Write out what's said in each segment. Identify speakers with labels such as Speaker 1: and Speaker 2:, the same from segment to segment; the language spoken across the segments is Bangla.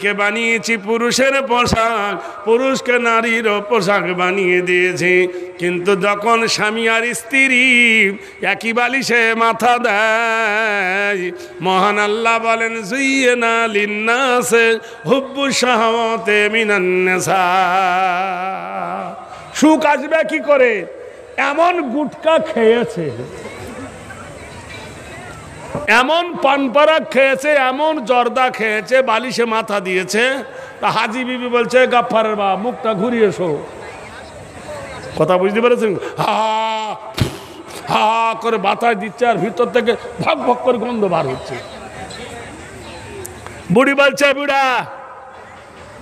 Speaker 1: কে বানিয়েছি পুরুষের পোশাক, পুরুষকে নারীর পোশাক বানিয়ে দিয়েছি। কিন্তু যখন স্বামী আর স্ত্রী একই বালিশে মাথা দেয়, মহান আল্লাহ বলেন যুইয়িনা লিন্নাসি হুব্বু শাহাওয়াতি মিনান নিসা। সুখ আসবে কি করে? এমন গুটকা খেয়েছে, এমন পানপাড়া খেয়েছে, এমন জর্দা খেয়েছে, বালিশে মাথা দিয়েছে। তা হাজি বিবি বলছে গাফফারের বাপ মুখটা ঘুরিয়ে এসো। কথা বুঝতে পেরেছেন? হা হা করে বাতাস দিচ্ছে আর ভিতর থেকে ভক ভক করে গন্ধ বার হচ্ছে। বুড়ি বলছে বুড়া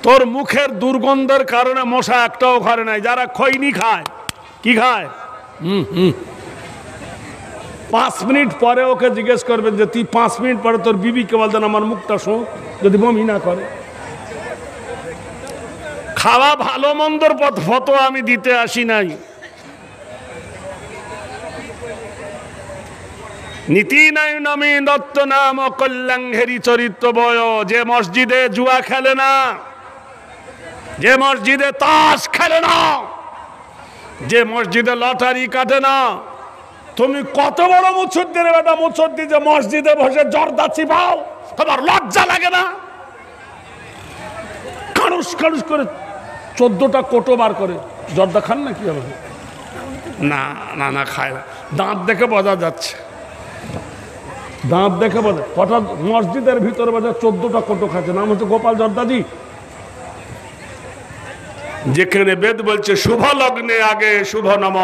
Speaker 1: তোর মুখের দুর্গন্ধের কারণে মশা একটাও ঘরে নাই। যারা খৈনি খায় কি খায়? 5 মিনিট পরে ওকে জিজ্ঞেস করবেন যে তুই 5 মিনিট পরে তোর বিবিকে বলতেন আমার মুখটা শো, যদি বমি না করে। খাওয়া ভালো মন্দর ফতোয়া আমি দিতে আসি নাই। নীতি নাই নমি দত্ত নাম কল্যাণঘেরি চরিত্র বয়। যে মসজিদে জুয়া খেলে না, যে মসজিদে তাস খেলে না, যে মসজিদে লটারি কাটে না, তুমি কত বড় মুসল্লির বেটা মুসল্লি যে মসজিদে বসে জর্দা চিবাও, তোমার লজ্জা লাগে না? কানুস কানুস করে 14টা কোটো বার করে জর্দা খান না কি হবে? না না না খায় না। দাঁত দেখে বোঝা যাচ্ছে, দাঁত দেখে বোঝা। হঠাৎ মসজিদের ভিতরে বোঝা 14টা কোটো খাচ্ছে, নাম হচ্ছে গোপাল জর্দাজি। যেখানে বেদ বলছে শুভ লগ্নে আগে শুভ নম,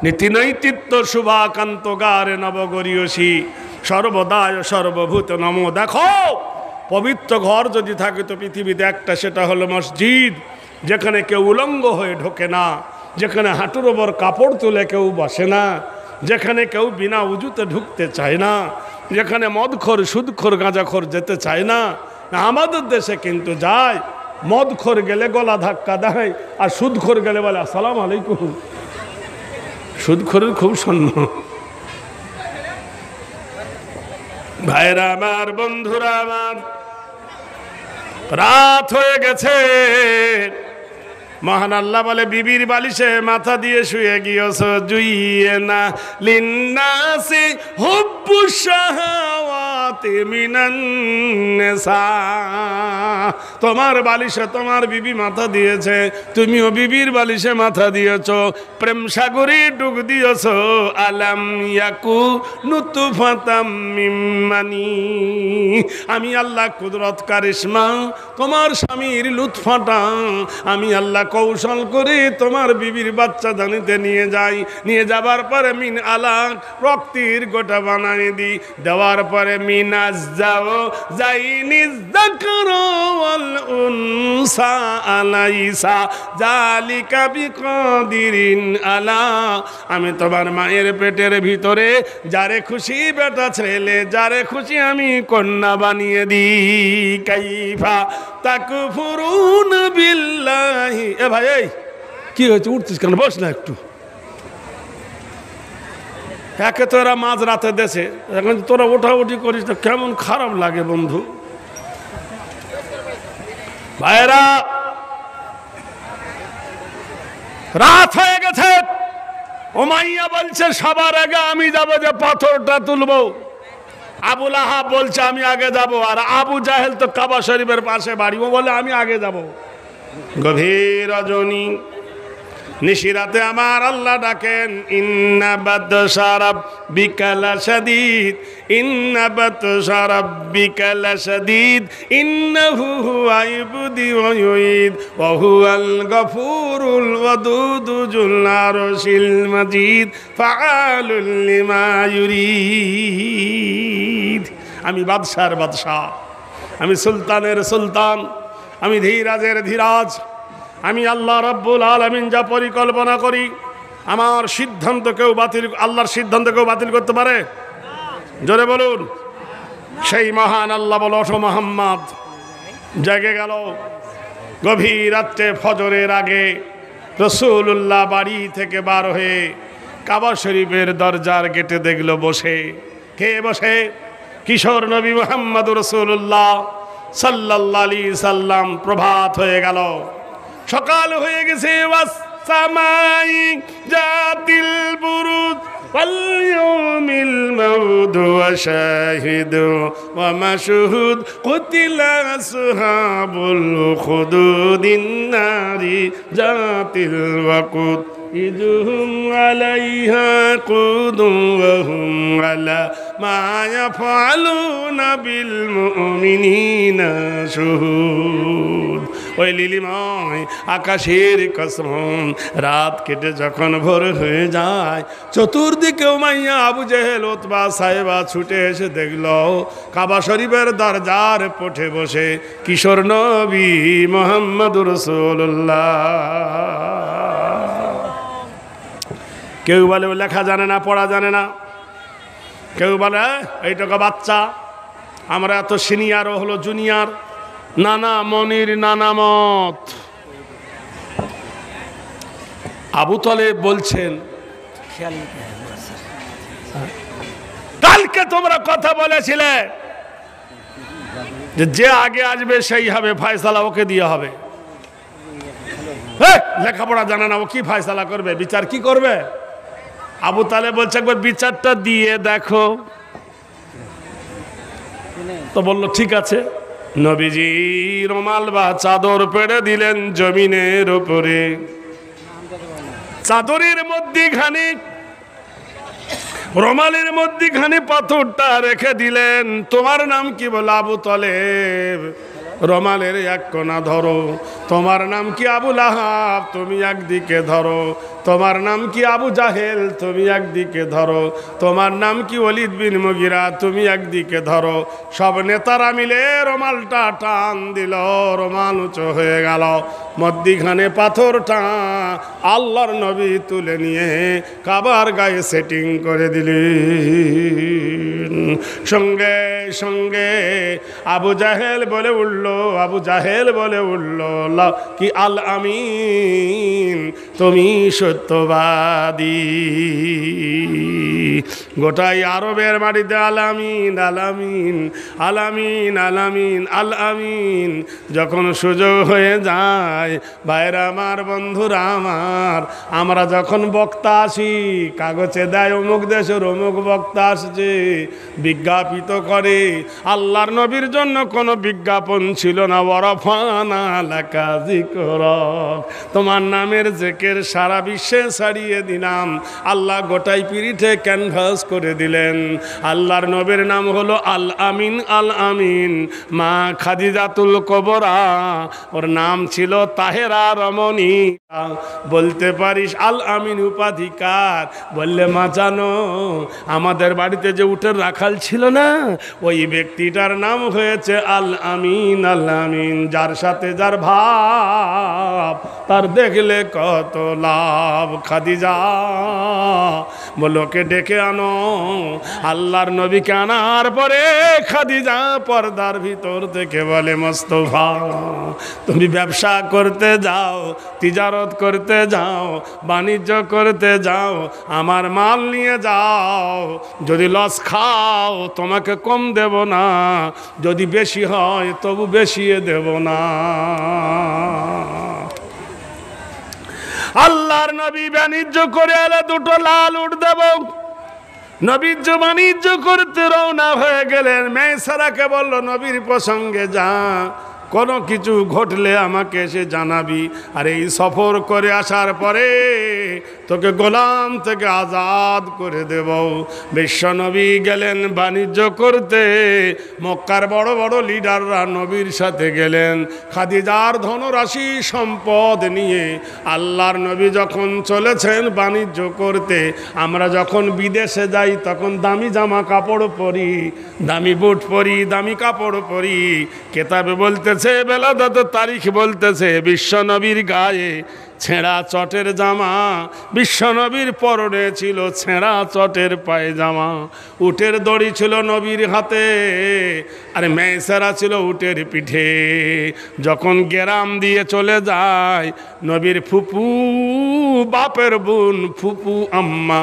Speaker 1: নীতি নৈতিত্ব শুভাকান্ত গারে নবগরীয়সী সর্বদায় সর্বভূত নম। দেখো পবিত্র ঘর যদি থাকে তো পৃথিবীতে একটা, সেটা হলো মসজিদ। যেখানে কেউ উলঙ্গ হয়ে ঢোকে না, যেখানে হাঁটুর ওপর কাপড় তুলে কেউ বসে না, যেখানে কেউ বিনা উজুতে ঢুকতে চায় না, যেখানে মদখোর সুদখোর গাঁজাখোর যেতে চায় না। আমাদের দেশে কিন্তু যায়, মদখোর গেলে গলা ধাক্কা দেয় আর সুদখোর গেলে বলে আসসালামু আলাইকুম। সুদখোরের খুব সম্মান। ভাইরা আমার, বন্ধুরা আমার, রাত হয়ে গেছে। মহান আল্লাহ বলে বিবির বালিশে মাথা দিয়ে শুয়ে গিয়েছ। যুইয়িনা লিন্নাসি হুব্বু শাহাওয়াতি মিনান নিসা। তোমার বালিশে তোমার বিবি মাথা দিয়েছে, তুমিও বিবির বালিশে মাথা দিয়েছ, প্রেম সাগরে ডুব দিয়েছ। আলাম ইয়াকু নুতফাতাম মিন মানি। আমি আল্লাহ কুদরত কারিশমা তোমার স্বামীর লুৎফাটা আমি আল্লাহ কৌশল করে তোমার বিবির বাচ্চা দানিতে নিয়ে যাই। নিয়ে যাবার পরে মিন আলাক রক্তের গোটা বানাই দিই। দেওয়ার পরে মিনাজ যাও যাইনিজ যাকরু ওয়াল উনসা আলাইসা জালিকা বিকাদিরিন আলা। আমি তোমার মায়ের পেটের ভিতরে যারে খুশি বেটা ছেলে, যারে খুশি আমি কন্যা বানিয়ে দিই। কাইফা তাকফুরুন বিল্লাহি। এ ভাই এই কি হয়েছে, উঠছিস কেন? বস না একটু। একে তো এরা মাঝ রাতে দেশে, এখন তোরা ওঠাউঠি করিস না, কেমন খারাপ লাগে বন্ধু। ভাইরা রাত হয়ে গেছে। উমাইয়া বলছে সবার আগে আমি যাব, যে পাথরটা তুলবো। আবুল আহাব বলছে আমি আগে যাব, আর আবু জাহেল তো কাবা শরীফের পাশে বাড়ি, ও বলে আমি আগে যাব। গভীর রজনী নিশিরাতে আমার আল্লাহ ডাকেন, ইন্না বাতশা রাব্বিকা লাশাদীদ, ইন্না বাতশা রাব্বিকা লাশাদীদ, ইন্নাহু হুয়া ইবদি ওয়া ইউঈদ ওয়া হুয়াল গফুরুল ওয়াদুদু যুল আরশিল মাজিদ ফাআলুল লিমা ইউরিদ। আমি বাদশার বাদশা, আমি সুলতানের সুলতান, আমি ধীরাজের ধীরাজ। আমি আল্লাহ রাব্বুল আলামিন যা পরিকল্পনা করি, আমার সিদ্ধান্ত কেউ বাতিল, আল্লাহর সিদ্ধান্ত কেউ বাতিল করতে পারে? জোরে বলুন। সেই মহান আল্লাহ বলো ওঠো মুহাম্মদ। জেগে গেল গভীর রাত্রে ফজরের আগে রাসূলুল্লাহ বাড়ি থেকে বার হয়ে কাবা শরীফের দরজার গেটে দেখলো বসে। কে বসে? কিশোর নবী মুহাম্মদ রাসূলুল্লাহ সাল্লাল্লাহু আলাইহি সাল্লাম। প্রভাত হয়ে গেল, সকাল হয়ে গেছে। ওয়াসসামাই জাতিল বুরুজ واليوم الموعود وشاهد ومشهود قتل أصحاب الأخدود النار ذات الوقود إذ هم عليها قعود وهم على ما يفعلون بالمؤمنين شهود। ওই লীলিময় আকাশের কসম, রাত কেটে যখন ভোর হয়ে যায়, চতুর্দিকে উমাইয়া, আবু জেহেল, উতবা, সাইবা ছুটে এসে দেখল কাবা শরীফের দরজার পথে বসে কিশোর নবী মুহাম্মদুর রাসূলুল্লাহ। কেউ বলে লেখা জানে না, পড়া জানে না, কেউ বলে এইটুকু বাচ্চা, আমরা এত সিনিয়র, ও হলো জুনিয়র। নানা মনির নানা মত। আবু তালেব বলছেন, কালকে তোমরা কথা বলেছিলে যে আগে আসবে সেই হবে, ফয়সালা ওকে দিয়ে হবে। লেখাপড়া জানে না, ও কি ফয়সালা করবে, বিচার কি করবে? আবু তালেব বলছে একবার বিচারটা দিয়ে দেখো। তো বলল ঠিক আছে। নবীজি রুমাল বা চাদর পেড়ে দিলেন জমিনের উপরে, চাদরের মধ্যখানে, রুমালের মধ্যখানে পাথরটা রেখে দিলেন। তোমার নাম কি? বলে আবু তালেব। রুমালের এক কোনা ধরো। তোমার নাম কি? আবু লাহাব। তুমি একদিকে ধরো। তোমার নাম কি? আবু জাহেল। তুমি একদিকে ধরো। তোমার নাম কি? ওয়ালিদ বিন মুগিরা। তুমি একদিকে ধরো। সব নেতারা মিলে রুমালটা টান দিল, রুমাল উঁচু হয়ে গেল। মধ্যখানে পাথরটা আল্লাহর নবী তুলে নিয়ে কাবার গায়ে সেটিং করে দিলেন। সঙ্গে সঙ্গে আবু জাহেল বলে উঠল, আবু জাহেল বলে উঠল কি আল আমিন, তুমি সত্যবাদী। গোটাই আরবের মাটিতে আল আমিন, আল আমিন, আল আমিন, আল আমিন, আল আমিন যখন সুযোগ হয়ে যায়, ভাইরা আমার, বন্ধুরা আমার, আমরা যখন বক্তা আসি, কাগজে দেয় অমুক দেশের অমুক বক্তা আসছে, বিজ্ঞাপিত করে। আল্লাহর নবীর জন্য কোনো বিজ্ঞাপন ছিল না। ওয়ারাফানা লাকা যিকরাক, তোমার নামের জিকির সারা বিশ্বে ছড়িয়ে দিলাম। আল্লাহ গোটাই পিরিঠে ক্যানভাস করে দিলেন। আল্লাহর নবীর নাম হলো আল আমিন, আল আমিন। মা খাদিজাতুল কুবরা, ওর নাম ছিল তাহেরা রমণী। বলতে পারিস আল আমিন উপাধিকার? বললে মা জানো, আমাদের বাড়িতে যে উটের রাখাল ছিল না, ওই ব্যক্তিটার নাম হয়েছে আল আমিন, আল আমিন। যার সাথে যার ভাব, তার দেখলে কত লাভ। খাদিজা বলোকে ডেকে আনো। আল্লাহর নবীকে আনার পরে খাদিজা পর্দার ভিতর থেকে বলে, মোস্তফা তুমি ব্যবসা করতে যাও, তিজারত করতে যাও, বাণিজ্য করতে যাও, আমার মাল নিয়ে যাও। যদি লস খাও তোমাকে কম দেব না, যদি বেশি হয় তবু বেশিয়ে দেব না। আল্লাহর নবী বাণিজ্য করে এলে দুটো লাল উট দেব। নবী বাণিজ্য করতে রওনা হয়ে গেলেন। মেয়েসারাকে বলল, নবীর প্রসঙ্গে যা, কোনো কিছু ঘটলে আমাকে এসে জানাবি। আর এই সফর করে আসার পরে তোকে গোলাম থেকে আজাদ করে দেব। বিশ্বনবী গেলেন বাণিজ্য করতে। মক্কার বড় বড় লিডাররা নবীর সাথে গেলেন। খাদিজার ধনরাশি সম্পদ নিয়ে আল্লাহর নবী যখন চলেছেন বাণিজ্য করতে, আমরা যখন বিদেশে যাই তখন দামি জামা কাপড় পরি, দামি বুট পরি, দামি কাপড় পরি। কেতাবে বলতে বেলাদাত তারিখ বলতেছে বিশ্বনবীর গায়ে ছেঁড়া চটের জামা, বিশ্বনবীর পরনে ছিল ছেঁড়া চটের পায়জামা, উটের দড়ি ছিল নবীর হাতে, আর মেয়েসারা ছিল উটের পিঠে। যখন গ্রাম দিয়ে চলে যায়, নবীর ফুপু বাপের বোন ফুপু আম্মা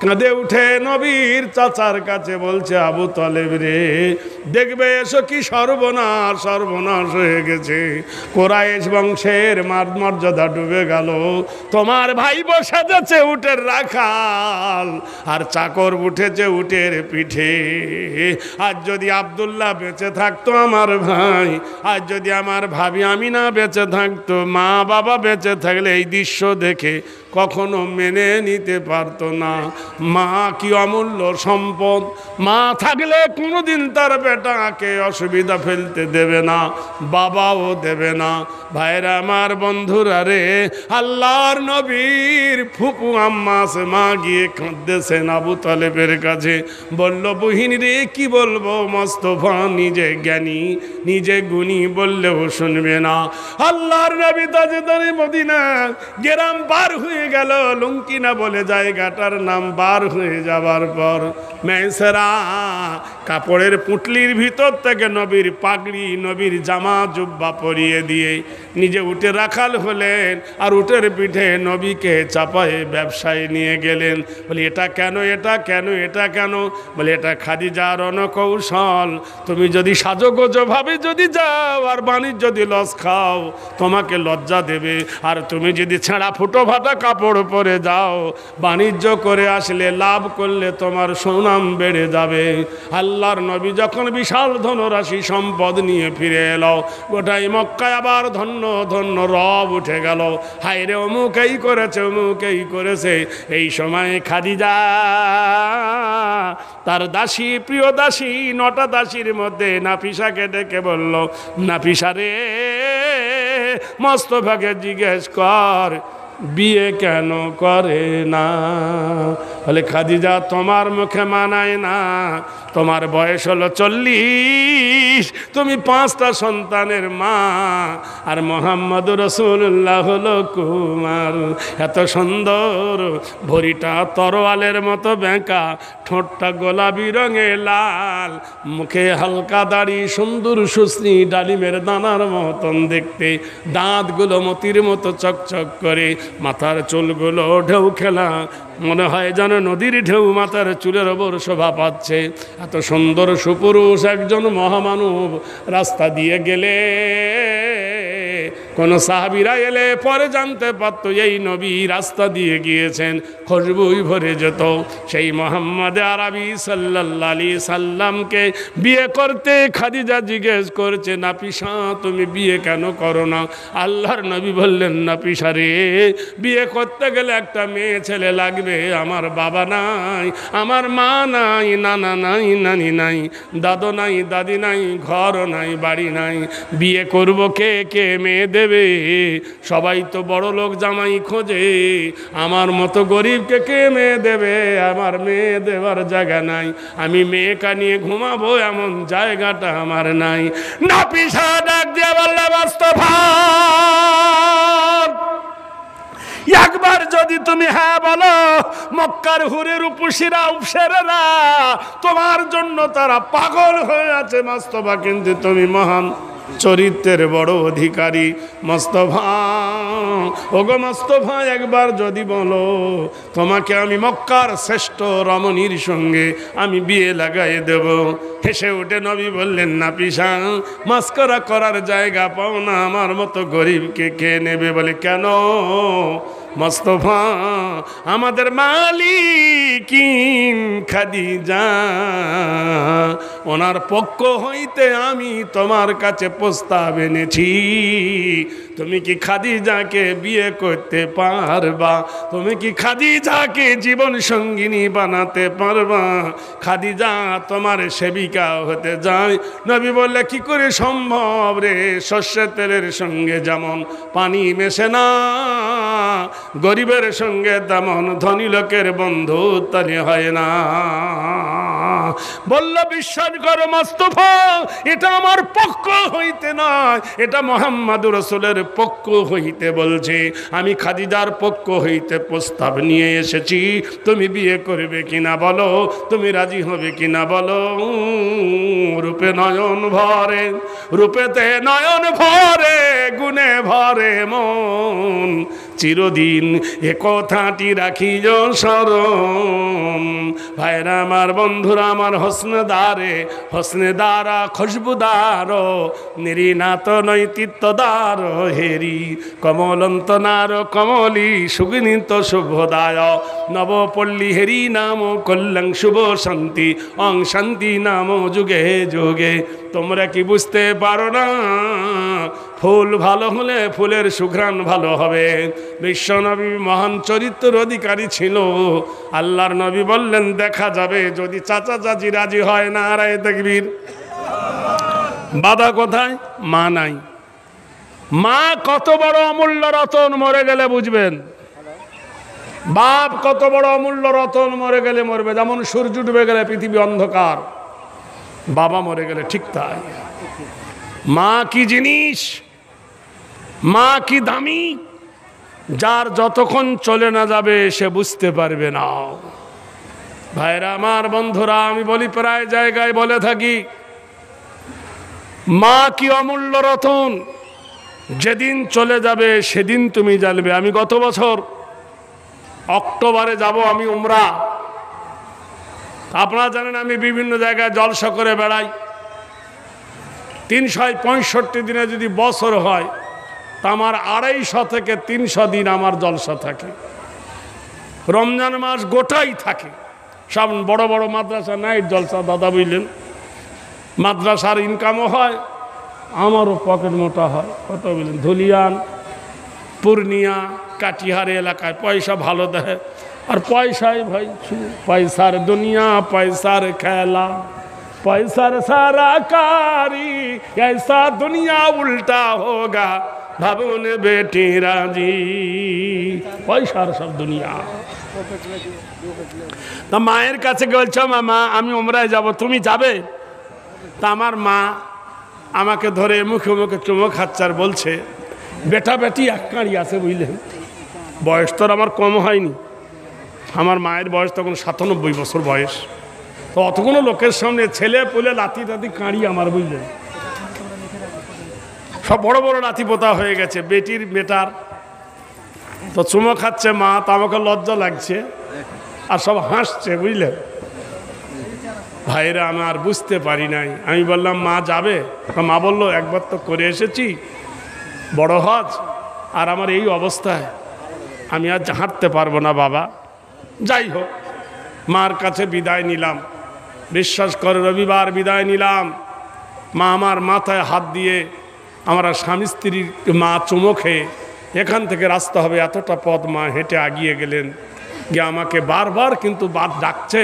Speaker 1: কাঁদে উঠে নবীর চাচার কাছে, বলছে আবু তালেব রে, দেখবে এসো কি সর্বনাশ, সর্বনাশ হয়ে গেছে, কোরাইশ বংশের মর্যাদা ডুবে গেল, তোমার ভাই বসে যাচ্ছে উটের রাখাল, আর চাকর উঠেছে উটের পিঠে। আজ যদি আব্দুল্লাহ বেঁচে থাকতো আমার ভাই, আজ যদি আমার ভাবি আমিনা বেঁচে থাকতো, মা বাবা বেঁচে থাকলে এই দৃশ্য দেখে কখনো মেনে নিতে পারতো না। মা কি অমূল্য সম্পদ, মা থাকলে কোনোদিন তার বেটাকে অসুবিধা ফেলতে দেবে না, বাবাও দেবে না। ভাইরা আমার, বন্ধুরা রে, আল্লাহর নবীর ফুপু আম্মা মা গিয়ে কাঁদতেছেন আবু তালেবের কাছে, বলল বহিনী রে কি বলবো, মোস্তফা নিজে জ্ঞানী নিজে গুণী বললেও শুনবে না। আল্লাহর নবী তাজেদারে মদিনা গ্রাম পার হয়ে গেল, লুঙ্কিনা বলে জায়গাটার নাম। বার হয়ে যাবার পর মেয়েসেরা কাপড়ের পুটলির ভিতর থেকে নবীর পাগড়ি, নবীর জামা জুব্বা পরিয়ে দিয়ে নিজে উঠে রাখাল হলেন, আর উটের পিঠে নবীকে চাপায়ে ব্যবসায় নিয়ে গেলেন। বলি এটা কেন, এটা কেন, এটা কেন? বলে এটা খাদিজার রণকৌশল। তুমি যদি সাজগোজভাবে যদি যাও আর বাণিজ্য যদি লস খাও, তোমাকে লজ্জা দেবে, আর তুমি যদি ছেঁড়া ফুটো ফাটা কাপড় পরে যাও, বাণিজ্য করে আসলে লাভ করলে তোমার সুনাম বেড়ে যাবে। আল্লাহর নবী যখন বিশাল ধনরাশি সম্পদ নিয়ে ফিরে এলো, গোটাই মক্কায় আবার ধন্য ধন্য রব উঠে গেল। হায়রে অমুক এই করেছে, অমুক এই করেছে। এই সময় খাদিজা তার দাসী, প্রিয় দাসী, 9টা দাসীর মধ্যে নাফিসাকে ডেকে বলল, নাফিসা রে, মোস্তফাকে জিজ্ঞেস কর বিয়ে কেন করে না। বলে খাদিজা তোমার মুখে মানায় না, তোমার বয়স হলো 40, তুমি 5টা সন্তানের মা, আর মোহাম্মদ রাসূলুল্লাহ হলো কুমার। এত সুন্দর, ভরিটা তরোয়ালের মতো বেঁকা, ঠোঁটটা গোলাপি রঙে লাল, মুখে হালকা দাড়ি, সুন্দর সুশ্রী ডালিমের দানার মতন দেখতে, দাঁতগুলো মতির মতো চকচক করে, মাথার চুলগুলো ঢেউ খেলা, মনে হয় যেন নদীর ঢেউ মাথার চুলের ওপর শোভা পাচ্ছে। এত সুন্দর সুপুরুষ একজন মহামানব রাস্তা দিয়ে গেলে কোন সাহাবীরা এলে পরে জানতে পারতো এই নবী রাস্তা দিয়ে গিয়েছেন, খুশবুই ভরে যেত। সেই মোহাম্মদ আরবি সাল্লাল্লাহু আলাইহি সাল্লামকে বিয়ে করতে খাদিজা জিজ্ঞেস করছে, নাফিসা তুমি বিয়ে কেন করো না? আল্লাহর নবী বললেন, নাফিসা রে, বিয়ে করতে গেলে একটা মেয়ে ছেলে লাগবে। আমার বাবা নাই, আমার মা নাই, নানা নাই, নানি নাই, দাদু নাই, দাদি নাই, ঘর নাই, বাড়ি নাই। বিয়ে করব কে, কে মেয়ে দেবে? সবাই তো বড় লোক জামাই খোঁজে, আমার মতো গরিবকে কে মেয়ে দেবে? আমার মেয়ে দেওয়ার জায়গা নাই, আমি মেয়েকা নিয়ে ঘুমাবো এমন জায়গাটা আমার নাই। নাফিসা ডাক দিয়ে বললে, মোস্তফা একবার যদি তুমি হ্যাঁ বলো, মক্কার হুরের উপসীরা উপসেরেরা তোমার জন্য তারা পাগল হয়ে আছে। মোস্তফা কিন্তু তুমি মহান চরিত্রের বড় অধিকারী। মোস্তফা, ওগো মোস্তফা, একবার যদি বলো, তোমাকে আমি মক্কার শ্রেষ্ঠ রমণীর সঙ্গে আমি বিয়ে লাগাই দেব। হেসে উঠে নবী বললেন, নাফিসা মাস্করা করার জায়গা পাও না, আমার মতো গরিবকে কে নেবে? বলে কেন? মোস্তফা আমাদের মালিকিন খাদিজা, ওনার পক্ষ হইতে আমি তোমার কাছে প্রস্তাব এনেছি। তুমি কি খাদিজাকে বিয়ে করতে পারবা? তুমি কি খাদিজাকে জীবন সঙ্গিনী বানাতে পারবা? খাদিজা তোমার সেবিকা হতে যায়। নবী বললে, কি করে সম্ভব রে? সর্ষের তেলের সঙ্গে যেমন পানি মেশে না, গরিবের সঙ্গে তেমন ধনী লোকের বন্ধু তালি হয় না। বলল বিশ্বাস করো মোস্তফা, এটা আমার পক্ষ হইতে নয়, এটা মুহাম্মদুর রাসূলের পক্ষ হইতে বলছে। আমি খাদিজার পক্ষ হইতে প্রস্তাব নিয়ে এসেছি, তুমি বিয়ে করবে কিনা বলো, তুমি রাজি হবে কিনা বলো। রূপে নয়ন ভরে, রূপেতে নয়ন ভরে, গুণে ভরে মন, চিরদিন এ কথাটি রাখিও স্মরণ। ভাইরা আমার, বন্ধুরা আমার, হোসনেদারে হোসনেদারা খুশবুদার, নিরিনাত নৈতিত্বদার হেরি, কমলন্ত নার কমলি সুগিনিত শুভদায়, নবপল্লী হেরি নাম কল্যাণ শুভ শান্তি, অং শান্তি নাম যুগে যুগে। তোমরা কি বুঝতে পারো না? ফুল ভালো হলে ফুলের সুঘ্রাণ ভালো হবে। বিশ্বনবী মহান চরিত্রের অধিকারী ছিল। আল্লাহর নবী বললেন দেখা যাবে যদি চাচা চাচি রাজি হয়। নারায়ে তাকবীর। বাধা কোথায়? মা নাই। মা কত বড় অমূল্য রতন, মরে গেলে বুঝবেন। বাপ কত বড় অমূল্য রতন, মরে গেলে মরবে। যেমন সূর্য ডুবে গেলে পৃথিবী অন্ধকার, বাবা মরে গেলে ঠিক তাই। মা কি জিনিস, মা কি দামি, যার যতক্ষণ চলে না যাবে সে বুঝতে পারবে না। ভাইরা আমার, বন্ধুরা, আমি বলি প্রায় জায়গায় বলে থাকি, মা কি অমূল্য রতন, যেদিন চলে যাবে সেদিন তুমি জানবে। আমি গত বছর অক্টোবরে যাব আমি উমরা। আপনারা জানেন আমি বিভিন্ন জায়গায় জলসা করে বেড়াই। 365 দিনে যদি বছর হয় তা আমার 250 থেকে 300 দিন আমার জলসা থাকে। রমজান মাস গোটাই থাকে। সব বড় বড় মাদ্রাসা নাইট জলসা দাদা বুঝলেন, মাদ্রাসার ইনকামও হয়, আমারও পকেট মোটা হয়। কত বললেন? ধুলিয়ান, পূর্ণিয়া, কাটিহার এলাকায় পয়সা ভালো দেয়। আর পয়সাই ভাই, পয়সার দুনিয়া, পয়সার খেলা, পয়সার সারা কারি, ऐसा दुनिया उल्टा होगा, ভাবুন বেটি রাজি। পয়সার সব দুনিয়া। তা মায়ের কাছে বলছো মামা আমি উমরায় যাব, তুমি যাবে? তা আমার মা আমাকে ধরে মুখে মুখে চুমো খাচ্ছে আর বলছে বেটা বেটি এক কাঁড়ি আছে বুঝলেন। বয়স তো আমার কম হয়নি, আমার মায়ের বয়স তখন 97 বছর বয়স। তো অতগুলো লোকের সামনে ছেলে পুলে লাথি টাতি কাঁড়ি আমার বুঝলেন, সব বড় বড় লাথি পোতা হয়ে গেছে বেটির বেটার। তো চুমো খাচ্ছে মা, তো আমাকে লজ্জা লাগছে আর সব হাসছে বুঝলেন। ভাইরা আমি আর বুঝতে পারি নাই। আমি বললাম মা যাবে? মা বললো একবার তো করে এসেছি বড় হজ, আর আমার এই অবস্থায় আমি আজ হাঁটতে পারবো না বাবা। যাই হোক, মার কাছে বিদায় নিলাম। বিশ্বাস করে রবিবার বিদায় নিলাম, মা আমার মাথায় হাত দিয়ে, আমরা স্বামী স্ত্রীর মা চুমো খেয়ে এখান থেকে রাস্তা হবে এতটা পথ মা হেঁটে আগিয়ে গেলেন, গিয়ে আমাকে বারবার কিন্তু ডাকছে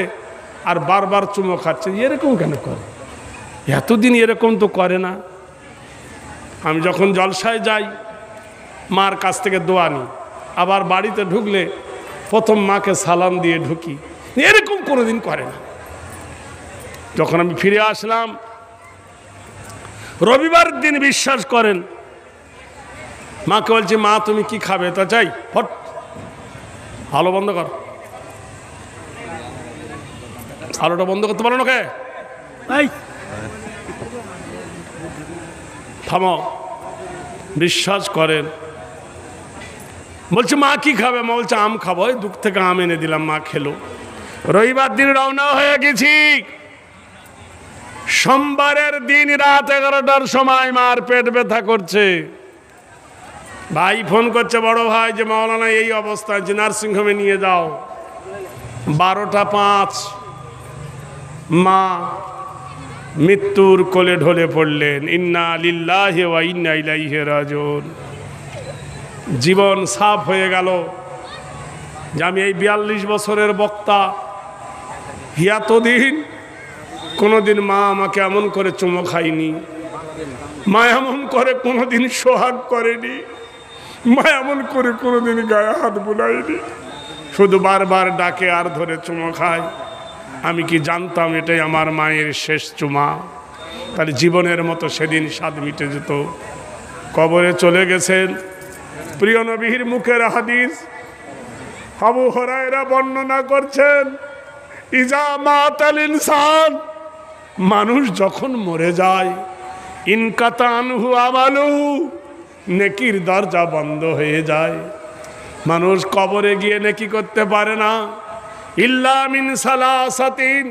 Speaker 1: আর বারবার চুমো খাচ্ছে। এরকম কেন করে? এতদিন এরকম তো করে না। আমি যখন জলসায় যাই মার কাছ থেকে দোয়া নিই, আবার বাড়িতে ঢুকলে প্রথম মাকে সালাম দিয়ে ঢুকি, এরকম কোনোদিন করে না। যখন আমি ফিরে আসলাম রবিবার দিন, বিশ্বাস করেন মাকে বলছি মা তুমি কি খাবে? তা চাই ফট, আলো বন্ধ কর, আলোটা বন্ধ করতে পারো না কে? থামো। বিশ্বাস করেন বলছে মা কি খাবে? মা বলছে আম খাবো। দুঃখ থেকে আম এনে দিলাম, মা খেলো। রবিবার দিন রওনা হয়ে গেছি। সোমবারের দিন রাত 11টার সময় মার পেট ব্যথা করছে। ভাই ফোন করছে বড় ভাই যে মাওলানা এই অবস্থায়, যে নার্সিংহোমে নিয়ে যাও। 12টা 5 মা মৃত্যুর কোলে ঢলে পড়লেন। ইন্না লিল্লাহি ওয়া ইন্না ইলাইহি রাজিউন। জীবন সাফ হয়ে গেল যে আমি এই 42 বছরের বক্তা, এতদিন কোনোদিন মা আমাকে এমন করে চুমো খায়নি, মা এমন করে কোনোদিন সোহাগ করেনি, মা এমন করে কোনোদিন গায়ে হাত বুলায়নি, শুধু বারবার ডাকে আর ধরে চুমো খায়। আমি কি জানতাম এটাই আমার মায়ের শেষ চুমা। তাহলে জীবনের মতো সেদিন স্বাদ মিটে যেত। কবরে চলে গেছেন। প্রিয় নবীর মুখের হাদিস আবু হুরায়রা বর্ণনা করছেন, ইজা মাতাল ইনসান, মানুষ যখন মরে যায়, ইনকাতা আনহু আমালুহু, নেকির দরজা বন্ধ হয়ে যায়। মানুষ কবরে গিয়ে নেকি করতে পারে না। ইল্লা মিন সালাসাতিন,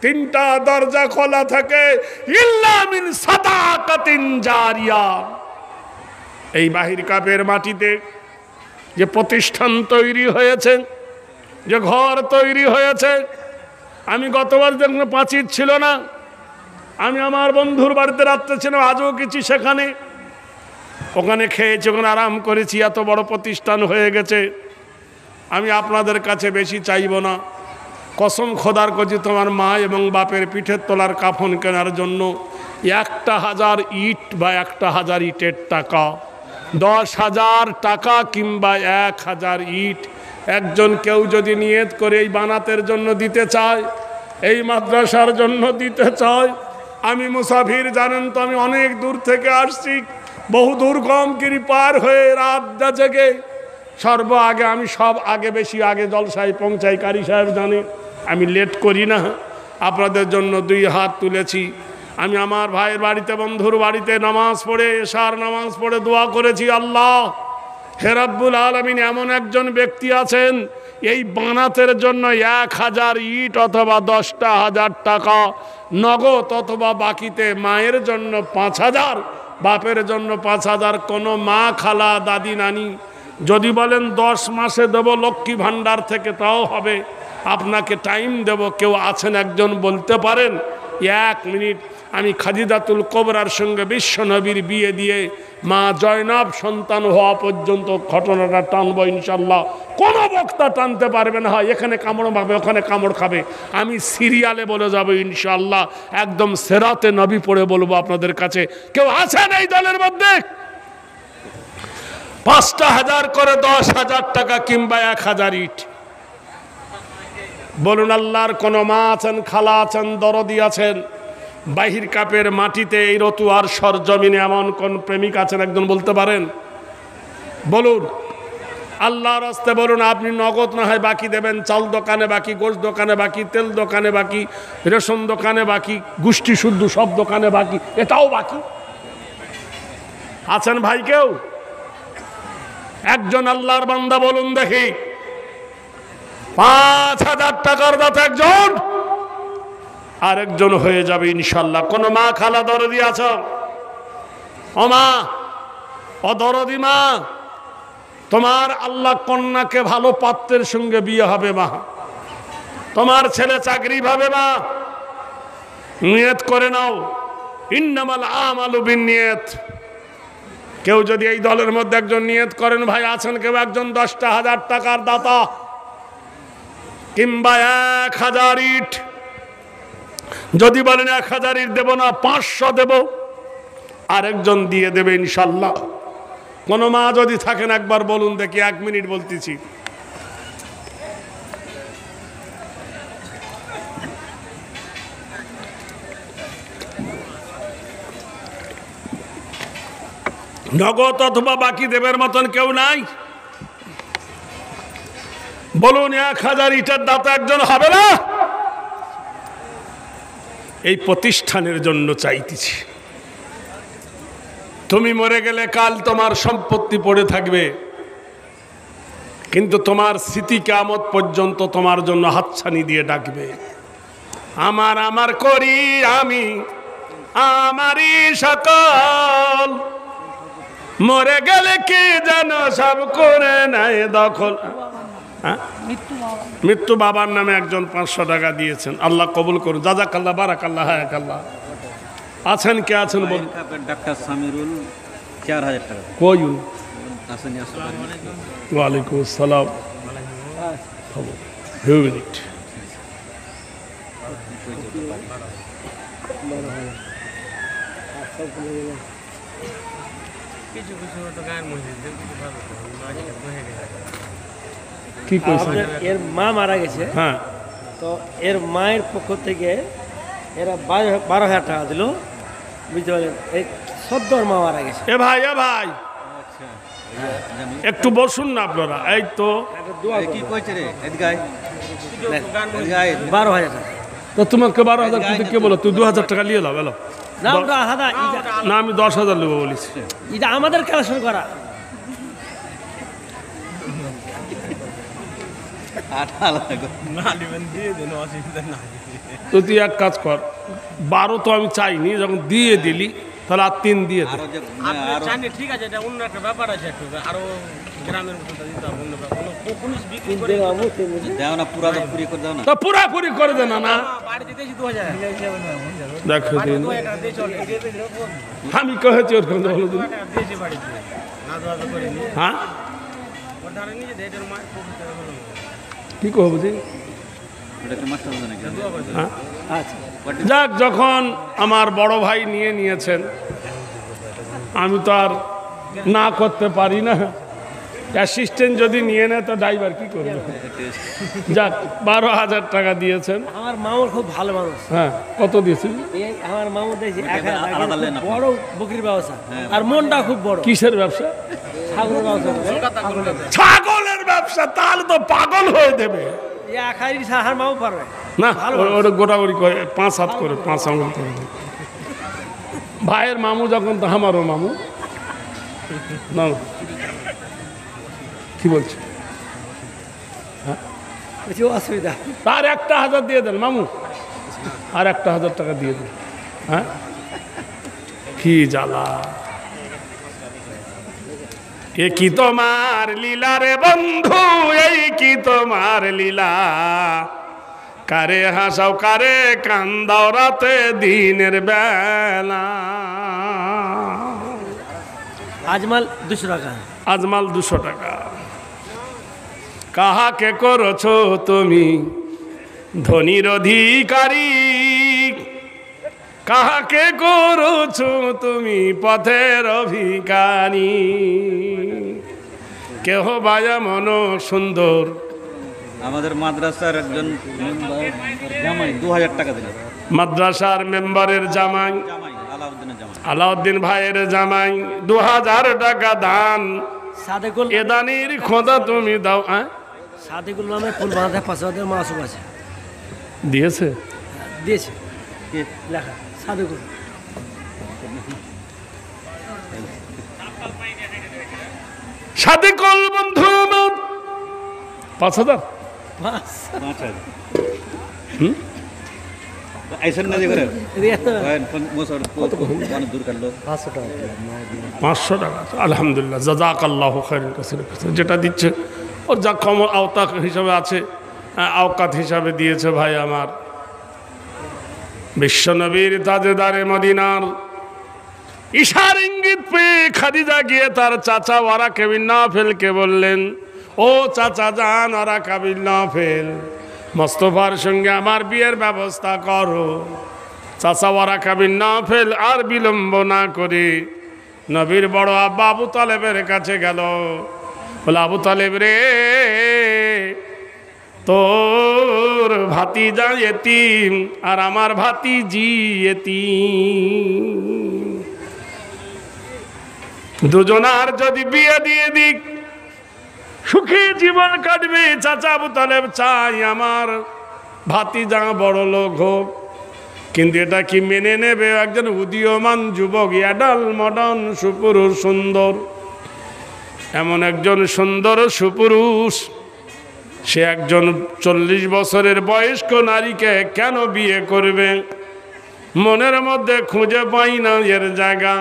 Speaker 1: তিনটা দরজা খোলা থাকে। ইল্লা মিন সাদাকাতিন জারিয়া, এই বাহির কাপের মাটিতে যে প্রতিষ্ঠান তৈরি হয়েছে, যে ঘর তৈরি হয়েছে, আমি গতবার দেখলাম পাঁচির ছিল না, আমি আমার বন্ধুর বাড়িতে রাত্রে ছিলাম, আজও কিছু সেখানে, ওখানে খেয়েছি, ওখানে আরাম করেছি, এত বড় প্রতিষ্ঠান হয়ে গেছে। আমি আপনাদের কাছে বেশি চাইব না, কসম খোদার করছি, তোমার মা এবং বাপের পিঠের তলার কাফন কেনার জন্য 1,000 ইট বা 1,000 ইটের টাকা, 10,000 টাকা কিংবা 1,000 ইট, একজন কেউ যদি নিয়ত করে এই বানাতের জন্য দিতে চায়, এই মাদ্রাসার জন্য দিতে চায়। আমি মুসাফির, জানেন তো, আমি অনেক দূর থেকে আসছি, বহু দুর্গম গিরি পার হয়ে রাত জেগে সর্ব আগে, আমি সব আগে, বেশি আগে জলসায় পৌঁছাই, কারি সাহেব জানে, আমি লেট করি না। আপনাদের জন্য 2 হাত তুলেছি। আমি আমার ভাইয়ের বাড়িতে, বন্ধুর বাড়িতে নামাজ পড়ে, এশার নামাজ পড়ে দোয়া করেছি, আল্লাহ হে রব্বুল আলামিন, এমন একজন ব্যক্তি আছেন এই বানাতের জন্য 1,000 ইট অথবা 10,000 টাকা নগদ অথবা বাকিতে, মায়ের জন্য 5,000, বাপের জন্য 5,000, কোনো মা, খালা, দাদি, নানি যদি বলেন 10 মাসে দেব লক্ষ্মী ভাণ্ডার থেকে, তাও হবে। আপনাকে টাইম দেব, কেউ আছেন একজন বলতে পারেন 1 মিনিট, আমি খাদিজাতুল কোবরার সঙ্গে বিশ্ব নবীর বিয়ে দিয়ে মা জয়নাব সন্তান হওয়া পর্যন্ত ঘটনাটা টানবো ইনশাল্লাহ। কোনো বক্তা টানতে পারবে না, হয় এখানে কামড় পাবে, ওখানে কামড় খাবে, আমি সিরিয়ালে বলে যাবো ইনশাল্লাহ, একদম সেরাতে নবী পড়ে বলবো আপনাদের কাছে। কেউ আছেন এই দলের মধ্যে 5,000 করে 10,000 টাকা কিংবা 1,000 ইট? বলুন, আল্লাহর কোন মা আছেন, খালা আছেন, দরদি আছেন, বাহির কাপের মাটিতে এই রতুয়ার সরজমিনে এমন কোন প্রেমিক আছেন, একজন বলতে পারেন? বলুন, আল্লাহর রাস্তায় বলুন। আপনি নগদ না হয় বাকি দেবেন, চাল দোকানে বাকি, গোশত দোকানে বাকি, তেল দোকানে বাকি, রেশন দোকানে বাকি, গোষ্ঠী শুদ্ধ সব দোকানে বাকি, এটাও বাকি। আছেন ভাই কেউ? একজন আল্লাহর বান্দা বলুন দেখি, 5,000 টাকার দাতা একজন, আরেকজন হয়ে যাবে ইনশাল্লাহ। কোন মা, খালা, দরদি আছো? ও মা, ও দরদি মা, তোমার আল্লাহ কন্যাকে ভালো পাত্রের সঙ্গে বিয়ে হবে মা, তোমার ছেলে চাকরি পাবে মা, নিয়ত করে নাও, ইন্নামাল আমালু বিন্নিয়াত। কেউ যদি এই দলের মধ্যে একজন নিয়ত করেন, ভাই আছেন কেউ একজন 10,000 টাকার দাতা কিংবা 1,000 ইট? যদি বলেন 1,000 ইট দেব না, 500 দেব, আরেকজন দিয়ে দেবে ইনশাল্লাহ। কোন মা যদি থাকেন একবার বলুন দেখি, 1 মিনিট বলতেছি। নগদ অথবা বাকি দেবের মতন কেউ নাই? বলুন, 1,000 ইটের দাতা একজন হবে না? এই প্রতিষ্ঠানের জন্য চাইতেছি। তুমি মরে গেলে কাল তোমার সম্পত্তি পড়ে থাকবে, কিন্তু তোমার স্মৃতি কিয়ামত পর্যন্ত তোমার জন্য হাতছানি দিয়ে ডাকবে। আমার আমার করি আমি, আমারই সকল, মরে গেলে কি যেন সব করে নাই দখল। মৃত্যু বাবার নামে একজন 500 টাকা দিয়েছেন, আল্লাহ কবুল করুন, জাযাকাল্লাহ, বারাকাল্লাহ, হায়াকাল্লাহ। আছেন কে আছেন বলুন?
Speaker 2: ডাক্তার সামিরুল 4,000 টাকা।
Speaker 1: কই? ওয়ালাইকুম আসসালাম। মিনিট।
Speaker 3: কি কইছেন? এর মা মারা গেছে,
Speaker 1: হ্যাঁ,
Speaker 3: তো এর মায়ের পক্ষ থেকে এরা 12,000 টাকা দিল, বুঝতে পারলেন। এই সদ্যর মা মারা গেছে।
Speaker 1: এ ভাই একটু বসুন না আপনারা। এই তো
Speaker 2: কি কইছে রে এদিকে
Speaker 3: 12,000 টাকা।
Speaker 1: তো তোমাকে 12,000 কিন্তু কে বলো? তুই 2,000 টাকা নিয়ে নাও। এলো
Speaker 3: না ওটা আলাদা,
Speaker 1: না, আমি 10,000 নেবো বলিস।
Speaker 3: এটা আমাদের কালেকশন করা।
Speaker 1: তো তুই এক কাজ কর, 12 তো আমি চাইনি, যখন দিয়ে দিলি তাহলে আর 3 দিয়ে দে।
Speaker 3: ঠিক আছে, এটা অন্য একটা ব্যাপার আছে, আরো গ্রামের
Speaker 1: পুরাপুরি করে দে। না দেখো আমি কহেছি ওরকম হ্যাঁ কি কহ বুঝি। যাক, যখন আমার বড় ভাই নিয়েছেন, আমি তো আর না করতে পারি না। অ্যাসিস্ট্যান্ট যদি নিয়ে নেয় তো ড্রাইভার কি করবে। যাক, 12,000 টাকা দিয়েছেন।
Speaker 3: আমার মামুর খুব ভালো মানুষ।
Speaker 1: হ্যাঁ, কত দিয়েছেন?
Speaker 3: আমার মামু দিয়েছি 1,000 টাকা, বড় বকরির ব্যবসা, আর মনটা খুব বড়।
Speaker 1: কিসের ব্যবসা?
Speaker 3: ছাগলের ব্যবসা।
Speaker 1: ছাগলের ব্যবসা? তাহলে তো পাগল হয়ে দেবে।
Speaker 3: মামু পারবে
Speaker 1: না, ওটা গোটাগুড়ি করে 5 হাত করে 5 আঙুল করে। ভাইয়ের মামু যখন, তো আমারও মামু। না কি বলছে?
Speaker 3: অসুবিধা,
Speaker 1: তার 1,000 দিয়ে দেন মামু, আর 1,000 টাকা দিয়ে দেন। হ্যাঁ, কি জ্বালা। এ কি তোমার লীলা রে বন্ধু, এই কি তোমার লীলা। কারে হাসাও কারে কান্দাও রাতে দিনের বেলা।
Speaker 3: আজমাল 200 টাকা।
Speaker 1: আজমাল 200 টাকা। কাহাকে করছো তুমি ধনির অধিকারী, কাহাকে করছো তুমি পথের অভিকারী। কেহ বাজা মন সুন্দর।
Speaker 2: আমাদের মাদ্রাসার একজন জামাই 2,000 টাকা দিল।
Speaker 1: মাদ্রাসার মেম্বারের জামাই,
Speaker 2: আলাউদ্দিনের জামাই,
Speaker 1: আলাউদ্দিন ভাইয়ের জামাই 2,000 টাকা দান।
Speaker 3: সাদেকুল
Speaker 1: এ দানির খোদা তুমি দাও।
Speaker 3: সাদেকুল নামে ফুল বাঁধা 5,000 মাসুম আছে,
Speaker 1: দিয়েছে?
Speaker 3: দিয়েছে লেখা সাদেকুল।
Speaker 1: সাদেকুল বন্ধু 5,000।
Speaker 2: আইসেন না যে করে
Speaker 1: 500 টাকা। আলহামদুলিল্লাহ, জাযাকাল্লাহু খায়রান কাসীরা। যেটা দিচ্ছে ওর যা কম আওতাক হিসাবে আছে, আওকাত হিসাবে দিয়েছে ভাই আমার। বিশ্বনবীর তাজেদারে মদিনার ইশার ইঙ্গিত পেয়ে খাদিজা গিয়ে তার চাচা ওয়ারাকা বিন নাফেলকে বললেন, ও চাচা যান, ওয়ারাকা বিন নাফেল, মোস্তফার সঙ্গে আমার বিয়ের ব্যবস্থা করো। চাচা ওয়ারাকা বিন নাফেল আর বিলম্ব না করে নবীর বড় আব্বা আবু তালেবের কাছে গেল। বলে, আবু তালেব রে, তোর ভাতিজা এতিম আর আমার ভাতিজি এতিম, দুজনার যদি বিয়ে দিয়ে দিক সুখী জীবন কাটবে। চাচা আবু তালেব চাই আমার ভাতিজা বড় লোক হোক, কিন্তু এটা কি মেনে নেবে? একজন উদীয়মান যুবক, অ্যাডাল মডার্ন সুপুরুষ, সুন্দর, এমন একজন সুন্দর সুপুরুষ, সে একজন 40 বছরের বয়স্ক নারীকে কেন বিয়ে করবে? মনের মধ্যে খুঁজে পাই না এর জায়গা।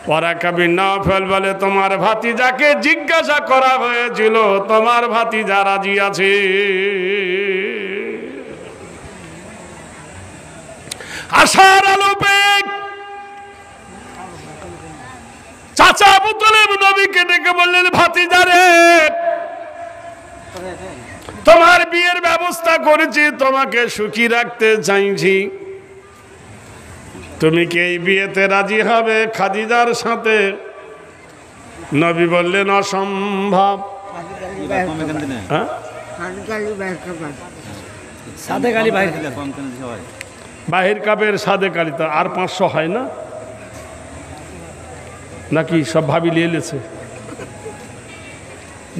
Speaker 1: ওয়ারাকা বিন নাফেল বলে, তোমার ভাতিজাকে জিজ্ঞাসা করা হয়েছিল, তোমার ভাতিজা রাজি আছে। আশার আলো পেয়ে চাচা আবু তালেব নবীকে ডেকে বললেন, ভাতিজা রে, তোমার বিয়ের ব্যবস্থা করেছি, তোমাকে সুখী রাখতে চাইছি, তুমি কি এই বিয়েতে রাজি হবে খাদিজার সাথে? নবী বললেন, অসম্ভব।
Speaker 3: সাদেক আলী ভাই
Speaker 2: দিলে কম কেন দিতে হয়?
Speaker 1: বাহির কাপের সাদে কালিতা আর 500 হয় না নাকি? সব ভাবি নিয়ে এলেছে।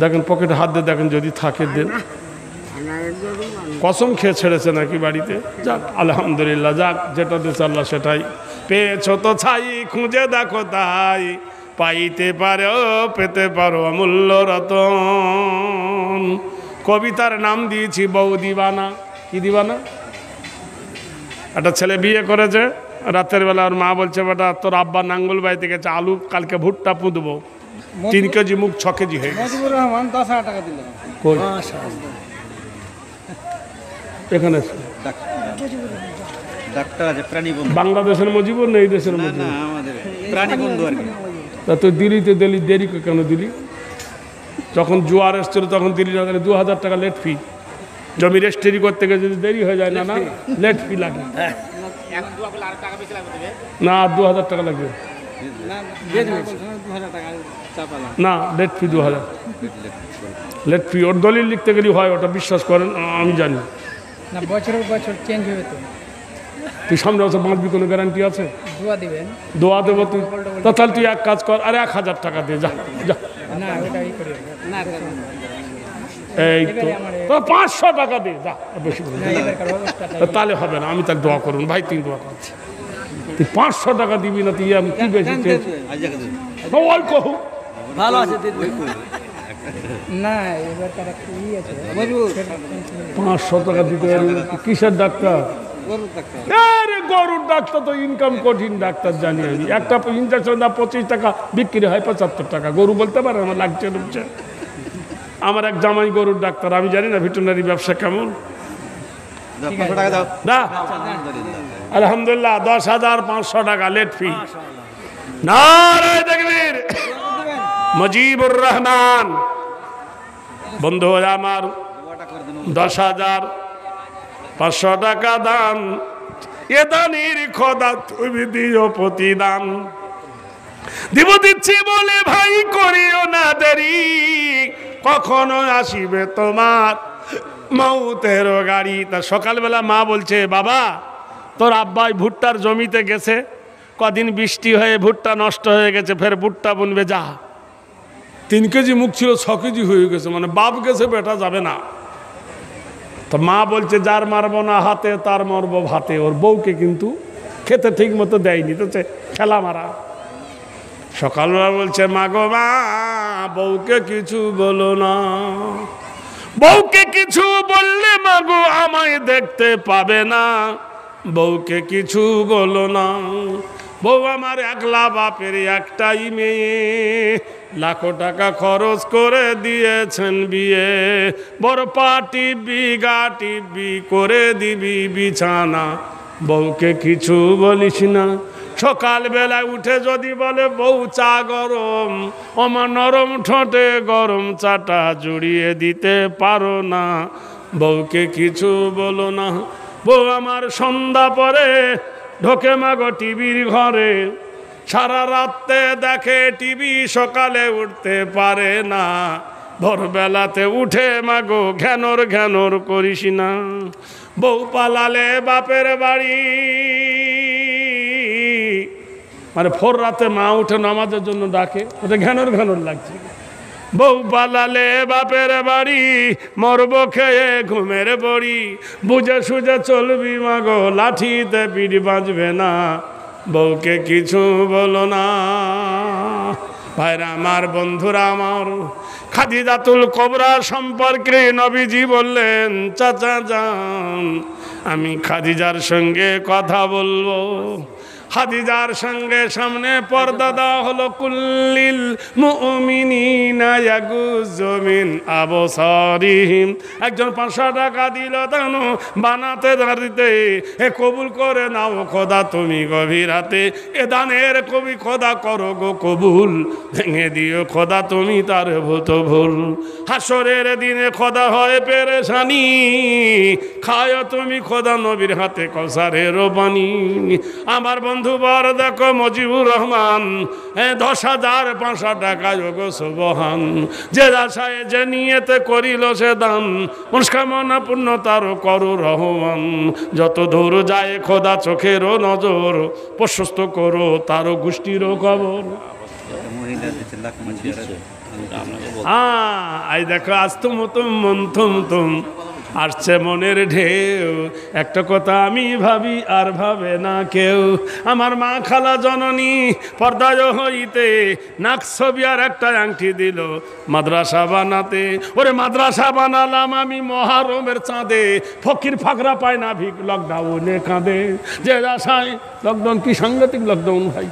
Speaker 1: দেখেন পকেটে হাত দিয়ে দেখেন, যদি থাকে দেন। কসম খেয়ে ছেড়েছে নাকি বাড়িতে? যাক আলহামদুলিল্লাহ, যাক যেটা দিয়েছে আল্লাহ সেটাই। পেয়েছ তো ছাই, খুঁজে দেখো তাই, পাইতে পারো পেতে পারো অমূল্য রতন। কবিতার নাম দিয়েছি বউ দিবানা। কি দিবানা? একটা ছেলে বিয়ে করেছে, রাতের বেলা ওর মা বলছে, বেটা তোর আব্বা নাঙ্গল বাড়িতে গেছে, আলু কালকে ভুট্টা পুঁতবো, 3 কেজি মুখ 6 কেজি হয়ে গেছে।
Speaker 2: মজিবুর রহমান 10,000 টাকা দিল।
Speaker 1: কই? এখানে
Speaker 2: ডাক্তার আছে প্রাণী বন্ধু।
Speaker 1: বাংলাদেশের মজিবুর না এই দেশের
Speaker 2: না না,
Speaker 1: মজিবুর?
Speaker 2: আমাদের প্রাণী বন্ধু আর কি।
Speaker 1: তা তুই দিল্লিতে দিলি, দেরি কেন দিলি? যখন জোয়ার এসছিল তখন দিলি না, 2000 টাকা লেট ফি। জমি রেজিস্ট্রি করতে গিয়ে যদি দেরি হয়ে যায়, না না লেট ফি লাগে না, 2000 টাকা লাগবে না, লেট ফি 2000 লেট ফি। ওর দলিল লিখতে গেলে হয়, ওটা বিশ্বাস করেন, আমি জানি
Speaker 4: না, বছরের বছর চেঞ্জ হবে তো।
Speaker 1: তুই সামনে বছর বাঁচবি, কোনো গ্যারান্টি আছে?
Speaker 4: দোয়া দিবেন।
Speaker 1: দোয়া দেবো তুই? তাহলে তুই এক কাজ কর, আর 1000 টাকা দিয়ে যা যা।
Speaker 4: না ওটাই করি না,
Speaker 1: এই তো 500 টাকা দে যা, বেশি করে
Speaker 4: না এবারকার অবস্থাটা
Speaker 1: তাহলে হবে না। আমি তাহলে দোয়া করুন ভাই, তুই দোয়া করছি। তুই 500 টাকা দিবি না, তুই আমি কি বেশি চেয়েছি? অল্প হোক,
Speaker 3: ভালো আছে দিদি।
Speaker 4: না এবারকার একটা আছে
Speaker 1: 500 টাকা দিতে পারবি না? কিসের ডাক্তার? আরে গরুর ডাক্তার তো ইনকাম কঠিন ডাক্তার জানি আমি। একটা ইঞ্জেকশন দা 25 টাকা, বিক্রি হয় 75 টাকা। গরু বলতে পারে আমার লাগছে ঢুকছে। আমার এক জামাই গরুর ডাক্তার, আমি জানি না ভেটেরিনারি ব্যবসা কেমন।
Speaker 2: 500 টাকা দাও।
Speaker 1: না আলহামদুলিল্লাহ 10,500 টাকা লেট ফি। নারে তাকবীর। মুজিবুর রহমান বন্ধু আমার 10,500 টাকা দান, এ দানির খোদা তুমি দিও প্রতিদান। দিব দিচ্ছি বলে ভাই করিও না দেরি, কখনো আসিবে তোমার মৌতের গাড়ি। তা সকালবেলা মা বলছে, বাবা তোর আব্বাই ভুট্টার জমিতে গেছে, কদিন বৃষ্টি হয়ে ভুট্টা নষ্ট হয়ে গেছে, ফের ভুট্টা বুনবে, যা। 3 কেজি মুখ ছিল 6 কেজি হয়ে গেছে, মানে বাপ গেছে বেটা যাবে না। তো মা বলছে, যার মারবো না হাতে তার মারবো ভাতে। ওর বউকে কিন্তু খেতে ঠিক মতো দেয়নি, তো খেলা মারা। সকালবেলা বলছে, মা গো মা, বউকে কিছু বলো না, বউকে কিছু বললে মা গো আমায় দেখতে পাবে না, বউকে কিছু বলো না। বউ আমার একলা বাপের একটাই মেয়ে, লাখো টাকা খরচ করে দিয়েছেন বিয়ে, বড় পাটি বিঘা টিবি করে দিবি বিছানা, বউকে কিছু বলিস না। সকালবেলায় উঠে যদি বলে বউ চা গরম, আমার নরম ঠোঁটে গরম চাটা জুড়িয়ে দিতে পারো না, বউকে কিছু বলো না। বউ আমার সন্ধ্যা পরে ঢোকে মাগো টিভির ঘরে, সারা রাতে দেখে টিভি, সকালে উঠতে পারে না, ভোরবেলাতে উঠে মাগো ঘ্যানর ঘ্যানর করিস না। বউ পালালে বাপের বাড়ি, মানে ভোর রাতে মা উঠে নামাজের জন্য ডাকে, ওটা ঘ্যানর ঘ্যানর লাগছে। বউ পালালে বাপের বাড়ি, মরব খেয়ে ঘুমের বড়ি, বুঝে সুঝে চলবি মাগো লাঠিতে পিঠ বাঁচবে না, বউকে কিছু বলো না। ভাইরা আমার, বন্ধুরা আমার, খাদিজাতুল কুবরা সম্পর্কে নবীজি বললেন, চাচা যান আমি খাদিজার সঙ্গে কথা বলবো। খাদিজার সঙ্গে সামনে পর্দা দেওয়া হলো, কুল্লিল মুমিনিনা ইয়াগুযু মিন আবসারিহিম। একজন 500 টাকা দিল দানো বানাতে দাঁড়িতে, এ কবুল করে নাও খোদা তুমি গভীর রাতে, এ দানের কবি খোদা করো গো কবুল, ভেঙে দিও খোদা তুমি তার ভূত ভুল। হাসরের দিনে খোদা হয় পেরেশানি, খায় তুমি খোদা নবীর হাতে কৌসারের পানি। আমার বন্ধু বন্ধুবর দেখো মজিবুর রহমান 10,500 টাকা যোগো সুবহান, যে আশায় যে নিয়েতে করিল সে দান, মনস্কামনা পূর্ণ তারও করো রহমান। যত দূর যায় খোদা চোখেরও নজর, প্রশস্ত করো তারও গোষ্ঠীরও খবর।
Speaker 2: মহিলা দিচ্ছে লাখ মাঝিয়ারা
Speaker 1: আই দেখো আজ মন তুম আসছে মনের ঢেউ, একটা কথা আমি ভাবি আর ভাবে না কেউ। আমার মা খালা জননী পর্দায় হইতে নাক ছবি আর একটা আংটি দিল মাদ্রাসা বানাতে। ওরে মাদ্রাসা বানালাম আমি মহারমের চাঁদে, ফকির ফাকরা পায় না ভিক লকডাউনে কাঁদে। যে আশায় লকডাউন কি সাংঘাতিক লকডাউন ভাই,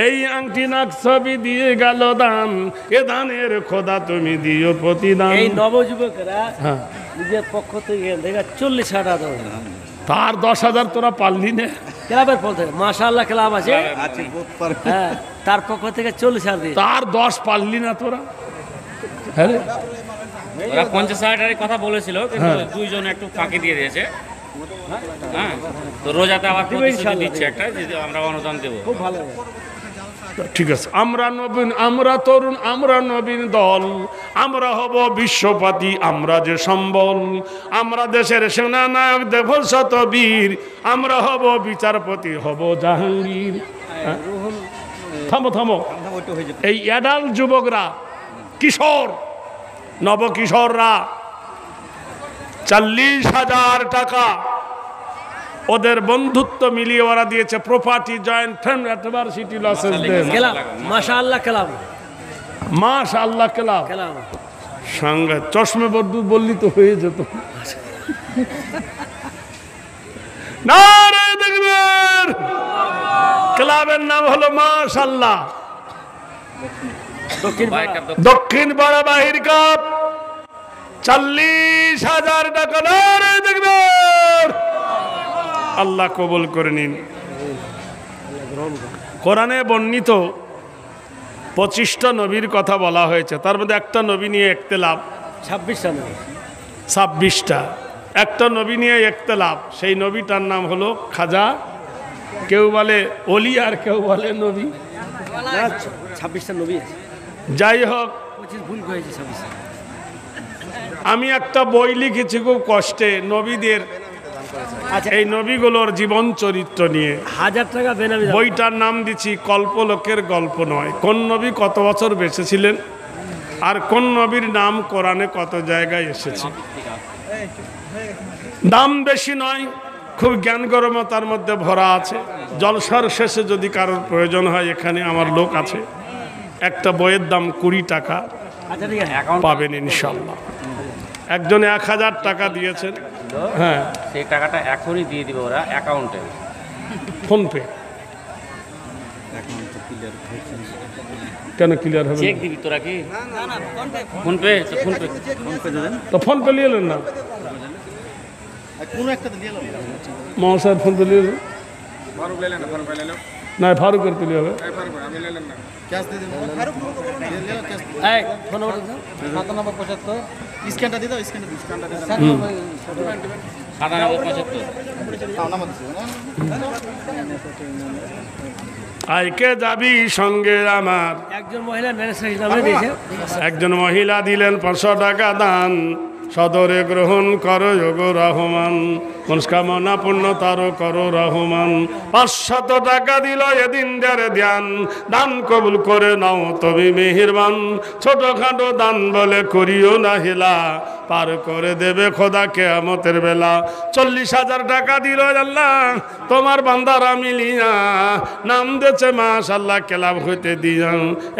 Speaker 1: এই আংটি নাক ছবি দিয়ে গেল দান, এ দানের খোদা তুমি দিও প্রতিদান।
Speaker 3: এই নবযুবকেরা
Speaker 1: হ্যাঁ,
Speaker 3: নিজের পক্ষ থেকে দেখা 40,000 টাকা দেবে।
Speaker 1: তার 10,000 তোরা পারলি না।
Speaker 3: ক্লাবের পক্ষ থেকে মাশাআল্লাহ ক্লাব আছে,
Speaker 2: আছে বহুত পার।
Speaker 3: হ্যাঁ, তার পক্ষ থেকে 40,000 দিয়ে
Speaker 1: তার 10 পারলি না তোরা। হ্যাঁ রে,
Speaker 5: ওরা 50,000 টাকার কথা বলেছিল, কিন্তু দুইজন একটু ফাঁকি দিয়ে দিয়েছে। হ্যাঁ, তো রোজাতে আবার প্রতিশ্রুতি দিচ্ছে একটা যে আমরা অনুদান দেবো।
Speaker 3: খুব ভালো।
Speaker 1: ঠিক আছে। আমরা নবীন, আমরা তরুণ, আমরা নবীন দল, আমরা হব বিশ্বপতি, আমরা যে সম্বল, আমরা দেশের সেনানায়ক দেব শত বীর, আমরা হব বিচারপতি, হব জাহাঙ্গীর। হ্যাঁ? থামো থামো,
Speaker 2: ওইটা হয়ে যাবে।
Speaker 1: এই অ্যাডাল্ট যুবকরা, কিশোর নবকিশোররা 40,000 টাকা ওদের বন্ধুত্ব মিলিয়ে ওরা দিয়েছে। Property joint friend university losses দেন।
Speaker 3: ক্লাব মাশাআল্লাহ ক্লাব,
Speaker 1: মাশাআল্লাহ ক্লাব
Speaker 3: ক্লাব
Speaker 1: সঙ্গে চশমে বর্দুর বললি তো হয়ে যেত। নারে দেখবেন, ক্লাবের নাম হলো মাশাআল্লাহ দক্ষিণ পাড়া বাহির কাপ। 40,000 টাকা। নারে দেখবেন, আল্লাহ কবুল করে নিন। কোরআনে বর্ণিত 25টা নবীর কথা বলা হয়েছে, তার মধ্যে একটা নবী নিয়ে ইখতিলাফ। 26টা, একটা নবী নিয়ে ইখতিলাফ। সেই নবীটার নাম হলো খাজা, কেউ বলে ওলি আর কেউ বলে নবী।
Speaker 3: 26টা নবী আছে,
Speaker 1: যাই হোক,
Speaker 3: 25 ভুল হয়েছে 26।
Speaker 1: আমি একটা বই লিখেছি খুব কষ্টে নবীদের,
Speaker 3: আচ্ছা,
Speaker 1: এই নবীগুলোর জীবন চরিত্র নিয়ে।
Speaker 3: 1000 টাকা বেনামি দাও।
Speaker 1: বইটার নাম দিচ্ছি কল্পলোকের গল্প নয়। কোন নবী কত বছর বেঁচে ছিলেন আর কোন নবীর নাম কোরআনে কত জায়গায় এসেছে। দাম বেশি নয়, খুব জ্ঞানগরমতার মধ্যে ভরা আছে। জলসার শেষে যদি কারোর প্রয়োজন হয়, এখানে আমার লোক আছে। একটা বইয়ের দাম 20 টাকা,
Speaker 3: আচ্ছা ঠিক আছে,
Speaker 1: পাবেন ইনশাল্লাহ। একজনে 1000 টাকা দিয়েছেন। হ্যাঁ,
Speaker 5: সেই টাকাটা এখনই দিয়ে দিবে ওরা অ্যাকাউন্টে,
Speaker 1: ফোনপে। কেন ক্লিয়ার হবে
Speaker 5: চেক
Speaker 1: না?
Speaker 5: দিবি তোরা কি? ফোনপে, ফোনপে
Speaker 1: তো ফোনপে নিয়ে এলেন না,
Speaker 2: কোনো একটা দিয়ে এলাম।
Speaker 1: মহাশয় ফোনপে নিয়ে এলেন না, ফারুকের তুলি হবে।
Speaker 2: ক্যাশ দিয়ে দেবো।
Speaker 3: এই ফোন নাম্বার দাও।
Speaker 2: 9775 স্ক্যানটা দিয়ে দাও। স্ক্যানটা দিয়ে দাও।
Speaker 5: 9775।
Speaker 2: তাও নাম্বার দিছো না?
Speaker 1: আইকে যাবি সঙ্গে আমার।
Speaker 3: একজন মহিলা ম্যানেজার হিসাবে দিয়েছে।
Speaker 1: একজন মহিলা দিলেন 500 টাকা দান, সদরে গ্রহণ করো যোগো রহমান, মনস্কামনা পূর্ণ তারও করো রহমান। 500 টাকা দিল এদিন যারে ধ্যান, দান কবুল করে নাও তুমি মেহেরবান। ছোটখাটো দান বলে করিও না হেলা, পার করে দেবে খোদা কিয়ামতের বেলা। 40,000 টাকা দিল আল্লাহ তোমার বান্দারা মিলিয়া, নাম দেছে মাশাআল্লাহ ক্লাব হইতে দিয়া।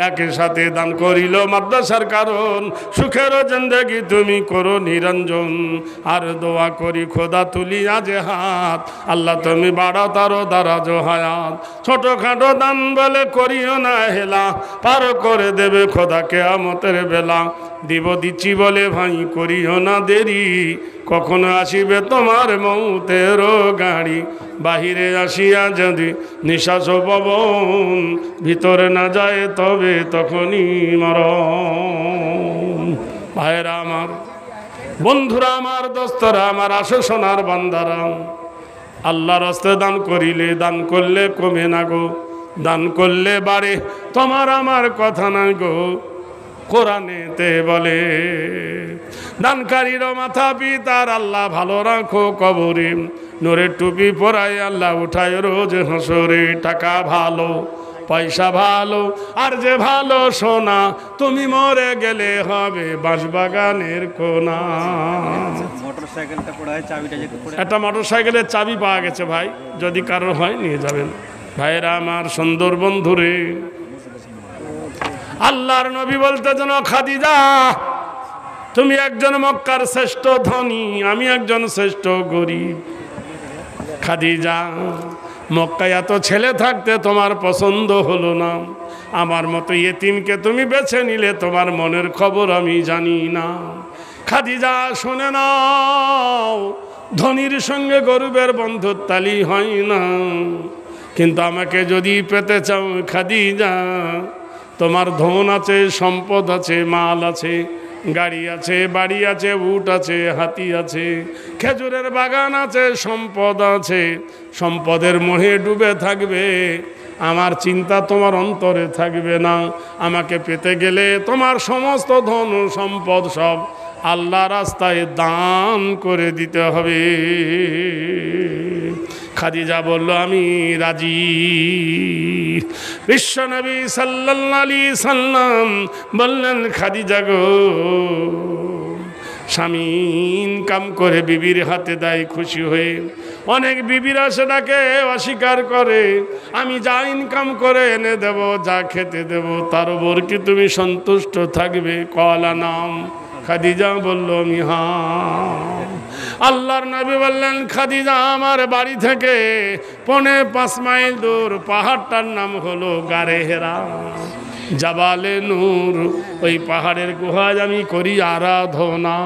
Speaker 1: একই সাথে দান করিল মাদ্রাসার কারণ, সুখের জিন্দেগি তুমি করো নিরঞ্জন। আর দোয়া করি খোদা তুলি আজ হাত, আল্লাহ তুমি বাড়াও তারও দারাজ হায়াত। ছোটখাটো দান বলে করিও না হেলা, পার করে দেবে খোদা কিয়ামতের বেলা। দিব দিচ্ছি বলে ভাই করিও না দেরি, কখনো আসিবে তোমার মৌতের গাড়ি। বাহিরে আসিয়া যদি নিঃশ্বাস পবন, ভিতরে না যায় তবে তখনই মরণ। ভাইরা আমার, বন্ধুরা আমার, দোস্তরা আমার, আসো সোনার বান্দারা, আল্লাহর রাস্তায় দান করিলে, দান করলে কমে না গো, দান করলে বাড়ে, তোমার আমার কথা না গো, কোরআনেতে বলে। দানকারীর মাথা পিতার আল্লাহ ভালো রাখো কবরে, নূরের টুপি পরাই আল্লাহ উঠায় রোজ হাসরে। টাকা ভালো, পয়সা ভালো, আর যে ভালো সোনা, তুমি মরে গেলে হবে বাঁশবাগানের কোনা।
Speaker 2: মোটরসাইকেলটা পড়ায় চাবিটা যেতে পড়ে
Speaker 1: একটা মোটরসাইকেলের চাবি পাওয়া গেছে ভাই, যদি কারোর হয় নিয়ে যাবেন। ভাইরা আমার, সুন্দর বন্ধুরে, আল্লাহর নবী বলতে যেন, খাদিজা তুমি একজন মক্কার শ্রেষ্ঠ ধনী, আমি একজন শ্রেষ্ঠ গরিব। খাদিজা, মক্কায় এত ছেলে থাকতে তোমার পছন্দ হলো না, আমার মতো ইয়েতিমকে তুমি বেছে নিলে, তোমার মনের খবর আমি জানি না। খাদিজা শুনে নাও, ধনীর সঙ্গে গরিবের বন্ধুত্বালি হয় না, কিন্তু আমাকে যদি পেতে চাও খাদিজা, তোমার ধন আছে, সম্পদ আছে, মাল আছে, গাড়ি আছে, বাড়ি আছে, উট আছে, হাতি আছে, খেজুরের বাগান আছে, সম্পদ আছে, সম্পদের মোহে ডুবে থাকবে, আমার চিন্তা তোমার অন্তরে থাকবে না। আমাকে পেতে গেলে তোমার সমস্ত ধন সম্পদ সব আল্লাহ রাস্তায় দান করে দিতে হবে। খাদিজা বলল, আমি রাজি। বিশ্বনবী সাল্লাল্লাহু আলাইহি সাল্লাম বললেন, খাদিজা গো, স্বামী ইনকাম করে বিবির হাতে দেয় খুশি হয়ে। অনেক বিবিরা সেটাকে অস্বীকার করে, আমি যা ইনকাম করে এনে দেব, যা খেতে দেব, তার উপর কি তুমি সন্তুষ্ট থাকবে? কলা নাম। খাদিজা বলল, আমি হ্যাঁ। আল্লাহর নবী বললেন, খাদিজা, আমার বাড়ি থেকে 5.5 মাইল দূর পাহাড়টার নাম হলো গারে হেরা, জাবালে নূর। ওই পাহাড়ের গুহায় আমি করি আরাধনা,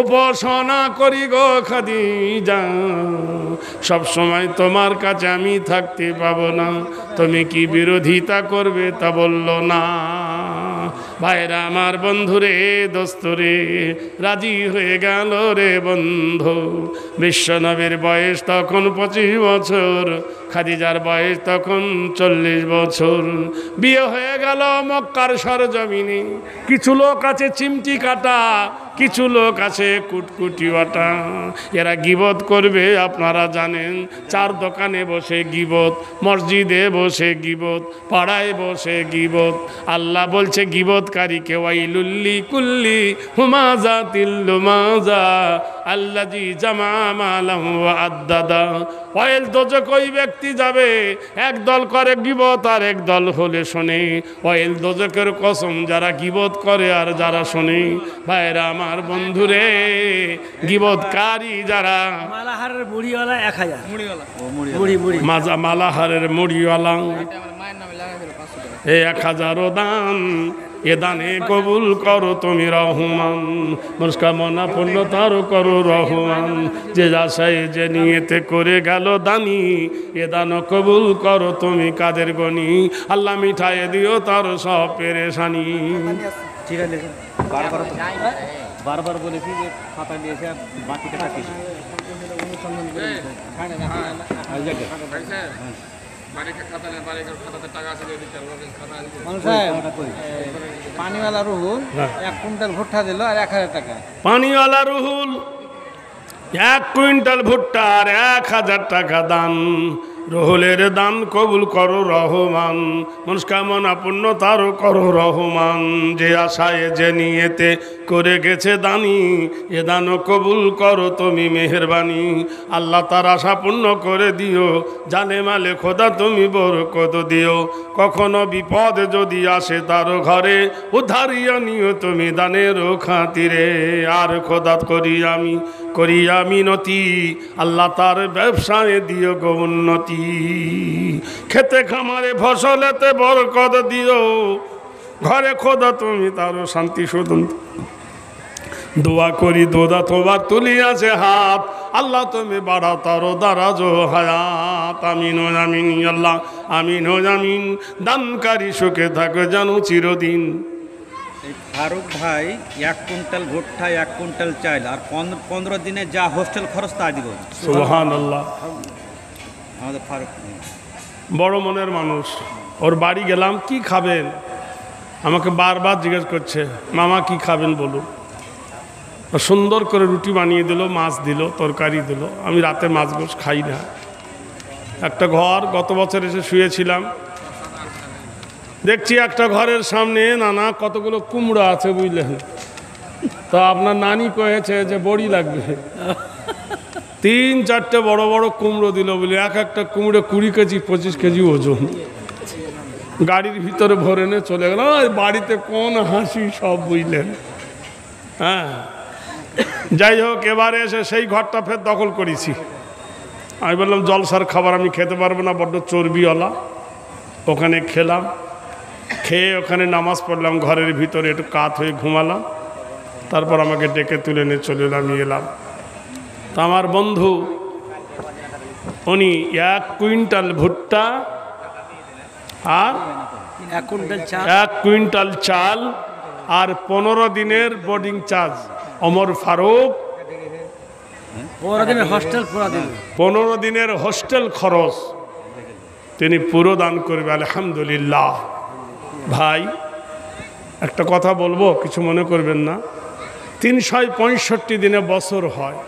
Speaker 1: উপাসনা করি গো খাদিজা। সব সময় তোমার কাছে আমি থাকতে পাবো না, তুমি কি বিরোধিতা করবে তা বলল না। ভাইরা আমার, বন্ধুরে, দোস্তরে, রাজি হয়ে গেল রে বন্ধু। বিশ্বনবীর বয়স তখন 25 বছর, খাদিজার বয়স তখন 40 বছর। বিয়ে হয়ে গেল মক্কার সরজমিনে। কিছু লোক আছে চিমটি কাটা, কিছু লোক আছে কুটকুটি বাটা। এরা গীবত করবে, আপনারা জানেন। চার দোকানে বসে গীবত, মসজিদে বসে গীবত, পাড়ায় বসে গীবত। আল্লাহ বলছে, গীবতকারীকে ওয়াইলুল্লি কুল্লি হুমাজাতিল লুমাজা আল্লাযী জামা মালাহু ওয়া আদ্দাদা। ওয়াইল দোজখ ওই ব্যক্তি যাবে, একদল করে গীবত আর একদল হলে শোনে। ওয়াইল দোজখের কসম যারা গীবত করে আর যারা শোনে। ভাইরা আমার, বন্ধুরে, গীবতকারী যারা,
Speaker 3: মালাহারের মুড়িওয়ালা 1000,
Speaker 2: মুড়িওয়ালা
Speaker 3: মুড়ি
Speaker 1: মাজা মালাহারের মুড়িওয়ালা,
Speaker 2: মায়ের নামে লাগাইছিল 500 টাকা।
Speaker 1: 1000 দান, এ দানে কবুল করো তুমি রহমান, মনস্কামনা পূর্ণ তারও করো রহমান। যে আশায় যে নিয়েতে করে গেল দানি, এ দান কবুল করো তুমি কাদের গনি। আল্লাহ মিঠাই দিও তার সব পেরেশানি।
Speaker 2: ঠিক আছে, বারবার বলেছি যে খাতা নিয়েছে, আর বাকি টাকা কিছু পানিওয়ালা রুহুল 1 কুইন্টাল ভুট্টা দিল আর 1000 টাকা।
Speaker 1: পানিওয়ালা রুহুল 1 কুইন্টাল ভুট্টা আর 1000 টাকা দান। রহুলের দান কবুল করো রহমান, মনস্কামনা পূর্ণ তারও করো রহমান। যে আশায় যে নিয়েতে করে গেছে দানি, এ দান কবুল করো তুমি মেহেরবানি। আল্লাহ তার আশা পূর্ণ করে দিও, জানে মালে খোদা তুমি বরকত দিও। কখনো বিপদ যদি আসে তার ঘরে, উদ্ধারিয়া নিও তুমি দানেরও খাতিরে। আর খোদা করি আমি নতি, আল্লাহ তার ব্যবসায় দিও গো উন্নতি। খেতে খামারে ফসলেতে বরকত দিও, ঘরে খোদা তুমি তারও শান্তি শোধন। দোয়া করি দোদা তোমার তুলি আছে হাত, আল্লাহ তুমি বাড়াও তারও দারাজ হায়াত। আমিন ও আমিন, আল্লাহ আমিন ও আমিন। দানকারী সুখে থাকো জানো চিরদিন।
Speaker 2: ফারুক ভাই 1 কুইন্টাল ভুট্টা, 1 কুইন্টাল চাল আর 15 দিনে যা হোস্টেল খরচ তা দিব।
Speaker 1: সুবহানাল্লাহ।
Speaker 2: আমাদের ফারুক
Speaker 1: বড় মনের মানুষ। ওর বাড়ি গেলাম, কি খাবেন? আমাকে বারবার জিজ্ঞেস করছে, মামা কি খাবেন বলুন। সুন্দর করে রুটি বানিয়ে দিল, মাছ দিল, তরকারি দিল। আমি রাতে মাছ গোছ খাই না। একটা ঘর, গত বছর এসে শুয়েছিলাম, দেখছি একটা ঘরের সামনে নানা কতগুলো কুমড়ো আছে বুঝলেন। তো আপনার নানি কয়েছে যে বড়ি লাগবে, 3-4টে বড় বড় কুমড়ো দিল বলে এক একটা কুমড়ো 20 কেজি 25 কেজি ওজন। গাড়ির ভিতরে ভরে নিয়ে চলে গেল। বাড়িতে কোন হাসি সব বুঝলেন। হ্যাঁ, যাই হোক, এবারে এসে সেই ঘরটা ফের দখল করেছি। আমি বললাম জলসার খাবার আমি খেতে পারবো না, বড্ড চর্বিওয়ালা। ওখানে খেলাম, খেয়ে ওখানে নামাজ পড়লাম, ঘরের ভিতরে একটু কাত হয়ে ঘুমালাম। তারপর আমাকে ডেকে তুলে নিয়ে চলে এলাম। তা আমার বন্ধু উনি 1 কুইন্টাল ভুট্টা আর 1 কুইন্টাল চাল আর 15 দিনের বোর্ডিং চার্জ, ওমর ফারুক 15 দিনের হোস্টেল খরচ তিনি পুরো দান করবে। আলহামদুলিল্লাহ। ভাই একটা কথা বলবো, কিছু মনে করবেন না। 365 দিনে বছর হয়,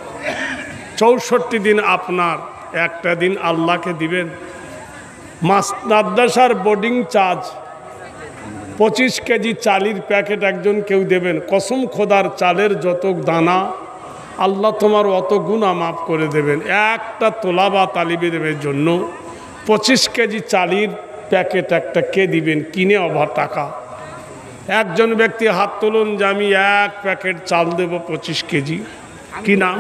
Speaker 1: 64 দিন আপনার, একটা দিন আল্লাহকে দিবেন। মাদ্রাসার বোর্ডিং চার্জ 25 কেজি চালের প্যাকেট একজন কেউ দেবেন। কসম খোদার চালের যত দানা আল্লাহ তোমার অত গুনাহ মাফ করে দেবেন। একটা তোলাবা তালিবের জন্য 25 কেজি চালের প্যাকেট একটা কে দিবেন কিনে অভাব টাকা? একজন ব্যক্তি হাত তুলুন যে আমি 1 প্যাকেট চাল দেব 25 কেজি। কি নাম?